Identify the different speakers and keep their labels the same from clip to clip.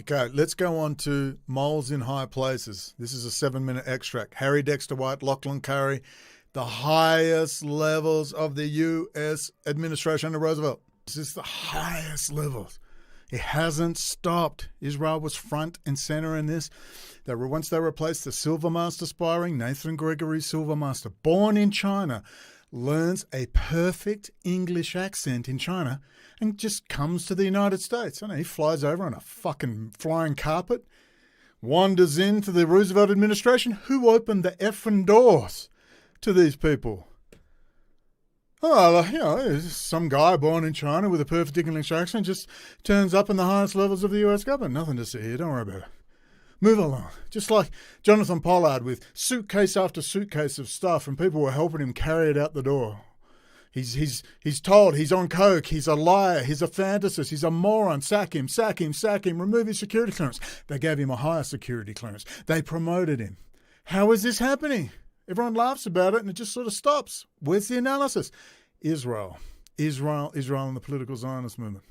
Speaker 1: Okay, let's go on to moles in high places. This is a 7-minute extract. Harry Dexter White, Lachlan Curry, the highest levels of the U.S. administration under Roosevelt. This is the highest levels. It hasn't stopped. Israel was front and center in this. Once they replaced the Silver Master sparring, Nathan Gregory Silver Master, born in China, learns a perfect English accent in China and just comes to the United States. I know, he flies over on a fucking flying carpet, wanders into the Roosevelt administration. Who opened the effing doors to these people? Oh, you know, some guy born in China with a perfect English accent just turns up in the highest levels of the US government. Nothing to see here. Don't worry about it. Move along. Just like Jonathan Pollard with suitcase after suitcase of stuff, and people were helping him carry it out the door. He's told he's on coke, he's a liar, he's a fantasist, he's a moron. Sack him, sack him, sack him, remove his security clearance. They gave him a higher security clearance. They promoted him. How is this happening? Everyone laughs about it and it just sort of stops. Where's the analysis? Israel and the political Zionist movement.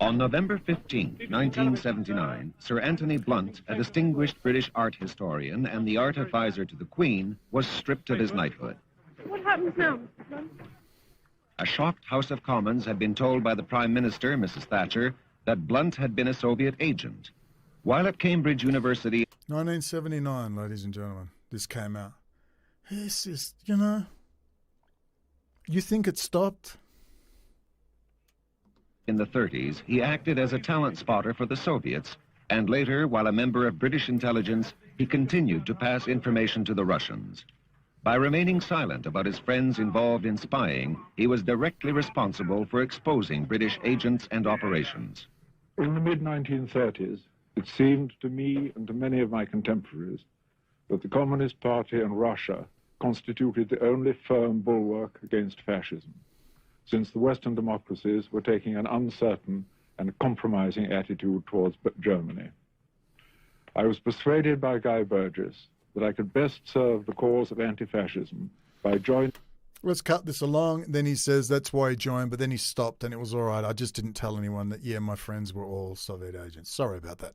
Speaker 2: On November 15, 1979, Sir Anthony Blunt, a distinguished British art historian and the art advisor to the Queen, was stripped of his knighthood.
Speaker 3: What happens now, Mr. Blunt?
Speaker 2: A shocked House of Commons had been told by the Prime Minister, Mrs. Thatcher, that Blunt had been a Soviet agent. While at Cambridge University...
Speaker 1: 1979, ladies and gentlemen, this came out. This is, you know, you think it stopped?
Speaker 2: In the 30s, he acted as a talent spotter for the Soviets, and later, while a member of British intelligence, he continued to pass information to the Russians. By remaining silent about his friends involved in spying, he was directly responsible for exposing British agents and operations.
Speaker 4: In the mid-1930s, it seemed to me and to many of my contemporaries that the Communist Party and Russia constituted the only firm bulwark against fascism, since the Western democracies were taking an uncertain and compromising attitude towards Germany. I was persuaded by Guy Burgess that I could best serve the cause of anti-fascism by joining...
Speaker 1: Let's cut this along. Then he says that's why he joined, but then he stopped and it was all right. I just didn't tell anyone that, yeah, my friends were all Soviet agents. Sorry about that.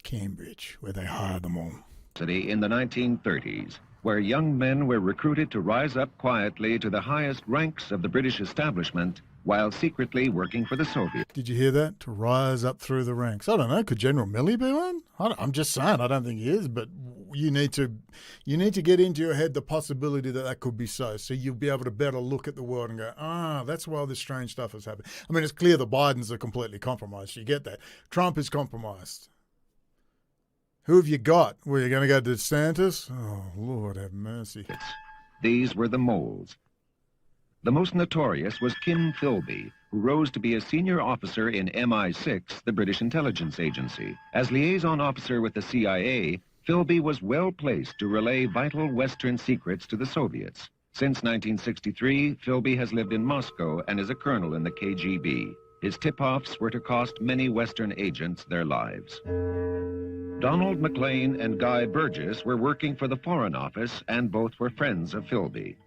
Speaker 1: Cambridge, where they hire them all.
Speaker 2: In the 1930s, where young men were recruited to rise up quietly to the highest ranks of the British establishment while secretly working for the Soviets.
Speaker 1: Did you hear that? To rise up through the ranks. I don't know. Could General Milley be one? I'm just saying. I don't think he is, but you need to get into your head the possibility that that could be so. So you'll be able to better look at the world and go, that's why this strange stuff has happened. I mean, it's clear the Bidens are completely compromised. You get that. Trump is compromised. Who have you got? Well, you're going to go to DeSantis? Oh, Lord have mercy.
Speaker 2: These were the moles. The most notorious was Kim Philby, who rose to be a senior officer in MI6, the British intelligence agency. As liaison officer with the CIA, Philby was well placed to relay vital Western secrets to the Soviets. Since 1963, Philby has lived in Moscow and is a colonel in the KGB. His tip-offs were to cost many Western agents their lives. Donald MacLean and Guy Burgess were working for the Foreign Office, and both were friends of Philby.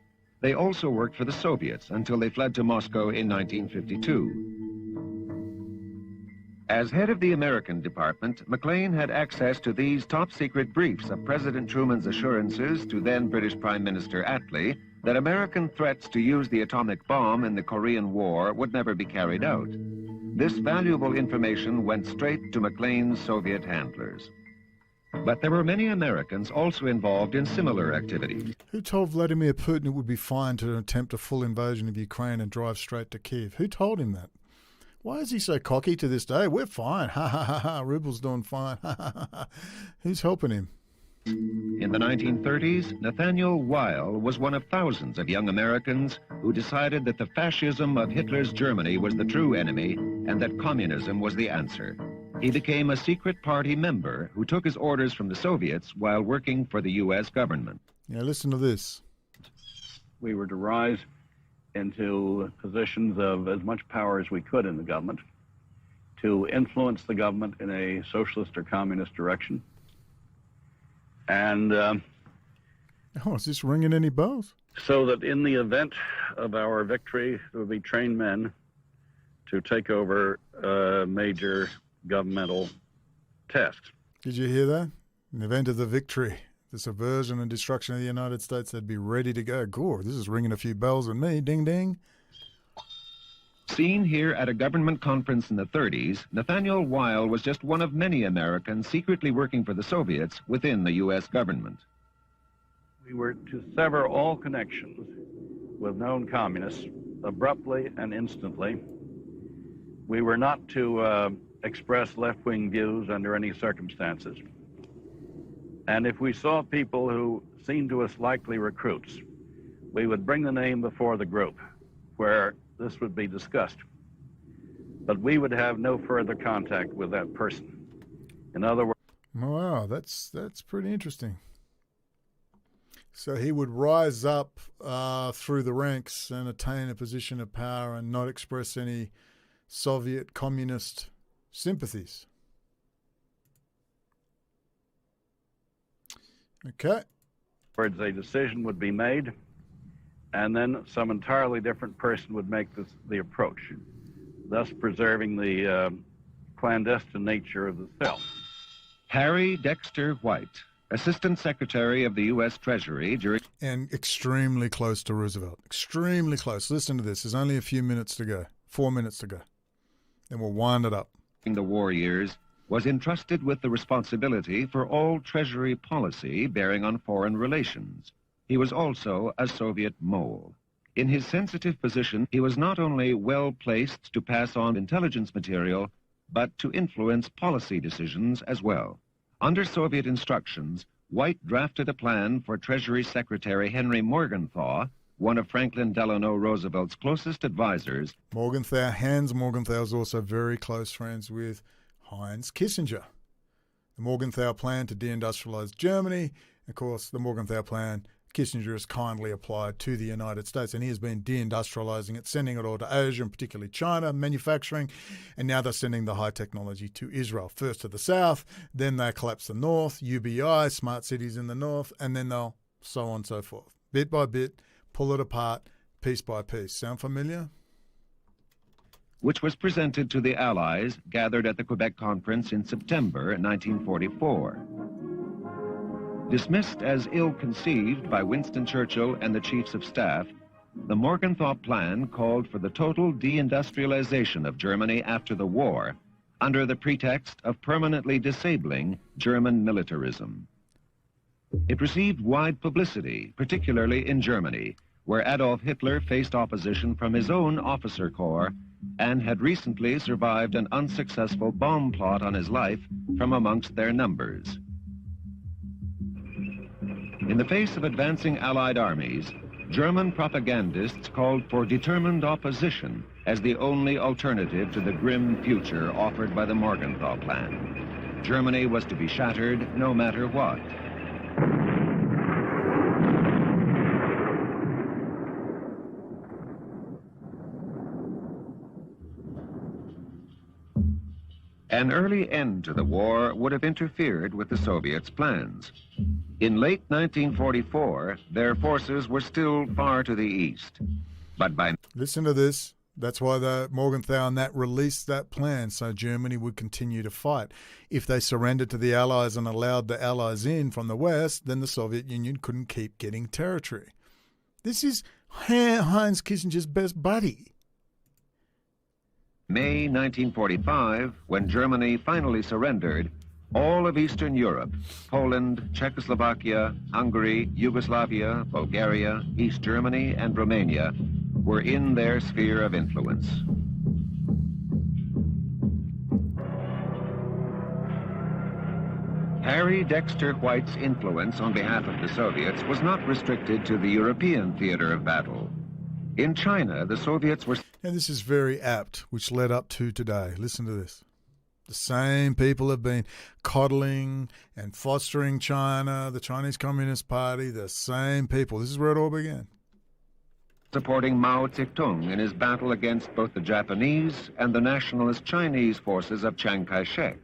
Speaker 2: They also worked for the Soviets until they fled to Moscow in 1952. As head of the American department, MacLean had access to these top-secret briefs of President Truman's assurances to then British Prime Minister Attlee that American threats to use the atomic bomb in the Korean War would never be carried out. This valuable information went straight to MacLean's Soviet handlers. But there were many Americans also involved in similar activities.
Speaker 1: Who told Vladimir Putin it would be fine to attempt a full invasion of Ukraine and drive straight to Kiev? Who told him that? Why is he so cocky to this day? We're fine. Ha ha ha ha. Rubel's doing fine. Ha ha ha ha. Who's helping him?
Speaker 2: In the 1930s, Nathaniel Weil was one of thousands of young Americans who decided that the fascism of Hitler's Germany was the true enemy and that communism was the answer. He became a secret party member who took his orders from the Soviets while working for the U.S. government.
Speaker 1: Yeah, listen to this.
Speaker 5: We were to rise into positions of as much power as we could in the government, to influence the government in a socialist or communist direction. And
Speaker 1: is this ringing any bells?
Speaker 5: So that in the event of our victory, there would be trained men to take over a major governmental test.
Speaker 1: Did you hear that? In the event of the victory, the subversion and destruction of the United States, they'd be ready to go. Gore, this is ringing a few bells with me. Ding, ding.
Speaker 2: Seen here at a government conference in the 30s, Nathaniel Weil was just one of many Americans secretly working for the Soviets within the U.S. government.
Speaker 5: We were to sever all connections with known communists abruptly and instantly. We were not to express left-wing views under any circumstances. And if we saw people who seemed to us likely recruits, we would bring the name before the group where this would be discussed. But we would have no further contact with that person. In other words...
Speaker 1: Wow, that's pretty interesting. So he would rise up through the ranks and attain a position of power and not express any Soviet communist sympathies. Okay.
Speaker 5: Words, a decision would be made, and then some entirely different person would make the approach, thus preserving the clandestine nature of the film.
Speaker 2: Harry Dexter White, Assistant Secretary of the U.S. Treasury during...
Speaker 1: And extremely close to Roosevelt. Extremely close. Listen to this. There's only a few minutes to go. 4 minutes to go. Then we'll wind it up.
Speaker 2: the war years, was entrusted with the responsibility for all Treasury policy bearing on foreign relations. He was also a Soviet mole. In his sensitive position, he was not only well placed to pass on intelligence material, but to influence policy decisions as well. Under Soviet instructions, White drafted a plan for Treasury Secretary Henry Morgenthau, one of Franklin Delano Roosevelt's closest advisors.
Speaker 1: Morgenthau, Hans Morgenthau, is also very close friends with Heinz Kissinger. The Morgenthau plan to deindustrialize Germany, of course, the Morgenthau plan Kissinger has kindly applied to the United States, and he has been deindustrializing it, sending it all to Asia, and particularly China, manufacturing, and now they're sending the high technology to Israel. First to the south, then they collapse the north, UBI, smart cities in the north, and then they'll so on and so forth. Bit by bit, pull it apart, piece by piece. Sound familiar?
Speaker 2: Which was presented to the Allies gathered at the Quebec Conference in September 1944. Dismissed as ill-conceived by Winston Churchill and the chiefs of staff, the Morgenthau Plan called for the total deindustrialization of Germany after the war, under the pretext of permanently disabling German militarism. It received wide publicity, particularly in Germany, where Adolf Hitler faced opposition from his own officer corps and had recently survived an unsuccessful bomb plot on his life from amongst their numbers. In the face of advancing Allied armies, German propagandists called for determined opposition as the only alternative to the grim future offered by the Morgenthau Plan. Germany was to be shattered no matter what. An early end to the war would have interfered with the Soviets' plans. In late 1944, their forces were still far to the east. But by...
Speaker 1: Listen to this. That's why the Morgenthau and that released that plan, so Germany would continue to fight. If they surrendered to the Allies and allowed the Allies in from the west, then the Soviet Union couldn't keep getting territory. This is Heinz Kissinger's best buddy.
Speaker 2: May 1945, when Germany finally surrendered, all of Eastern Europe, Poland, Czechoslovakia, Hungary, Yugoslavia, Bulgaria, East Germany, and Romania were in their sphere of influence. Harry Dexter White's influence on behalf of the Soviets was not restricted to the European theater of battle. In China, the Soviets were...
Speaker 1: And this is very apt, which led up to today. Listen to this. The same people have been coddling and fostering China, the Chinese Communist Party, the same people. This is where it all began.
Speaker 2: Supporting Mao Zedong in his battle against both the Japanese and the nationalist Chinese forces of Chiang Kai-shek.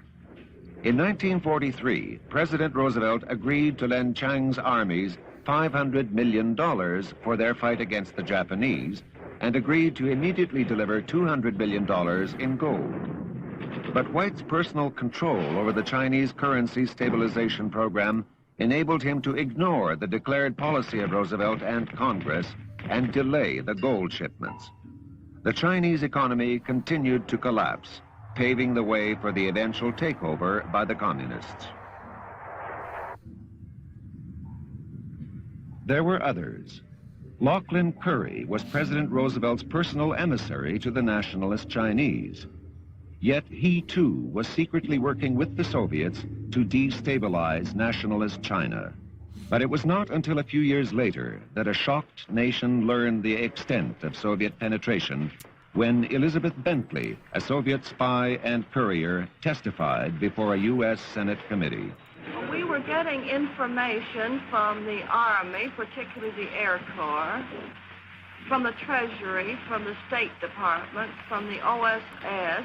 Speaker 2: In 1943, President Roosevelt agreed to lend Chiang's armies $500 million for their fight against the Japanese and agreed to immediately deliver $200 million in gold. But White's personal control over the Chinese currency stabilization program enabled him to ignore the declared policy of Roosevelt and Congress and delay the gold shipments. The Chinese economy continued to collapse, paving the way for the eventual takeover by the communists. There were others. Lachlan Curry was President Roosevelt's personal emissary to the nationalist Chinese. Yet he, too, was secretly working with the Soviets to destabilize nationalist China. But it was not until a few years later that a shocked nation learned the extent of Soviet penetration when Elizabeth Bentley, a Soviet spy and courier, testified before a U.S. Senate committee.
Speaker 3: We were getting information from the Army, particularly the Air Corps, from the Treasury, from the State Department, from the OSS,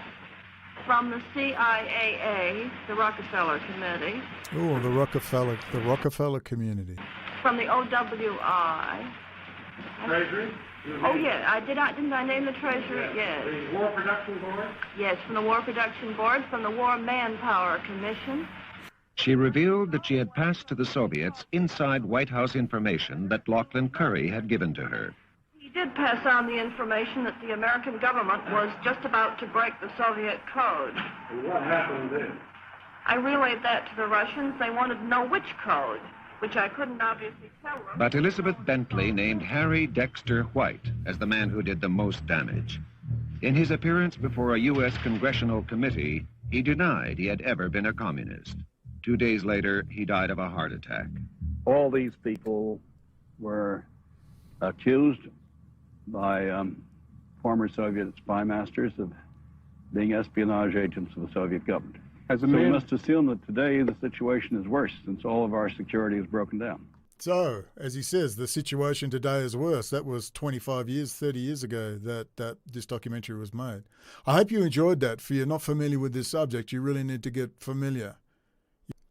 Speaker 3: from the CIAA, the Rockefeller Committee.
Speaker 1: Oh, the Rockefeller community.
Speaker 3: From the OWI.
Speaker 6: Treasury?
Speaker 3: Oh, yeah. Didn't I name the Treasury? Yes.
Speaker 6: The War Production Board?
Speaker 3: Yes, from the War Production Board, from the War Manpower Commission.
Speaker 2: She revealed that she had passed to the Soviets inside White House information that Lachlan Curry had given to her.
Speaker 3: He did pass on the information that the American government was just about to break the Soviet code.
Speaker 6: And what happened then?
Speaker 3: I relayed that to the Russians. They wanted to know which code, which I couldn't obviously tell them.
Speaker 2: But Elizabeth Bentley named Harry Dexter White as the man who did the most damage. In his appearance before a U.S. congressional committee, he denied he had ever been a communist. 2 days later, he died of a heart attack.
Speaker 5: All these people were accused by former Soviet spy masters of being espionage agents of the Soviet government. So we must assume that today the situation is worse since all of our security is broken down.
Speaker 1: So, as he says, the situation today is worse. That was 25 years, 30 years ago that this documentary was made. I hope you enjoyed that. If you're not familiar with this subject, you really need to get familiar.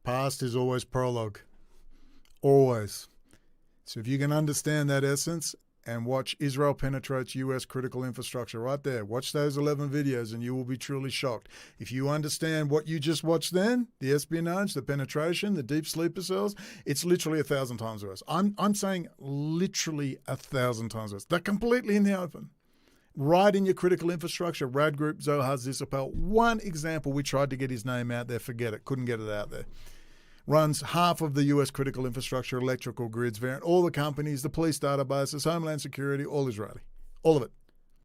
Speaker 1: Past is always prologue. Always. So if you can understand that essence and watch Israel penetrates U.S. critical infrastructure right there, watch those 11 videos and you will be truly shocked. If you understand what you just watched then, the espionage, the penetration, the deep sleeper cells, it's literally 1,000 times worse. I'm saying literally 1,000 times worse. They're completely in the open. Right in your critical infrastructure, Rad Group, Zohar Zisapel. One example, we tried to get his name out there, forget it, couldn't get it out there. Runs half of the U.S. critical infrastructure, electrical grids, all the companies, the police databases, Homeland Security, all Israeli. All of it.